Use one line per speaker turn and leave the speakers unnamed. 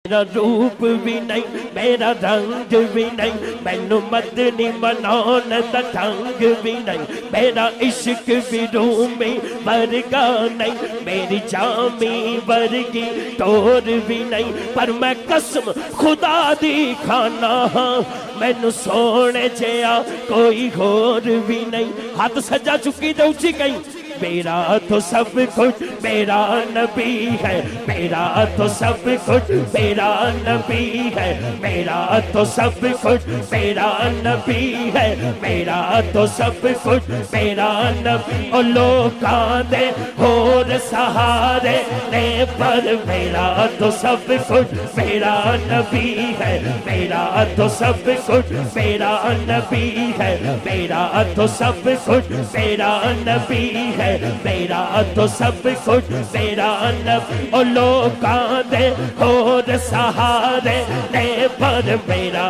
میرا روپ بھی نہیں میرا رنگ بھی نہیں مینوں مدنی مناون دا ڈھنگ بھی نہیں میرا عشق بھی رومی ورگا نہیں میری جامی ورگی ٹور بھی نہیں پر میں قسم خدا دی کھانا ہاں مینوں سونے جیا کوئی اور بھی نہیں ہاتھ سجا چکی تے اونچی کہیں میرا تو سب کچھ میرا نبی ہے میرا تو سب کچھ میرا نبی ہے میرا تو سب کچھ میرا نبی ہے میرا تو سب کچھ میرا نبی او لوکاں دے ہور سہارے نے پر میرا تو سب کچھ میرا نبی ہے میرا تو سب کچھ میرا نبی ہے میرا تو سب کچھ میرا نبی ہے میرا تو سب کچھ میرا نبی او لوکاں دے ہور سہارے نے پر میرا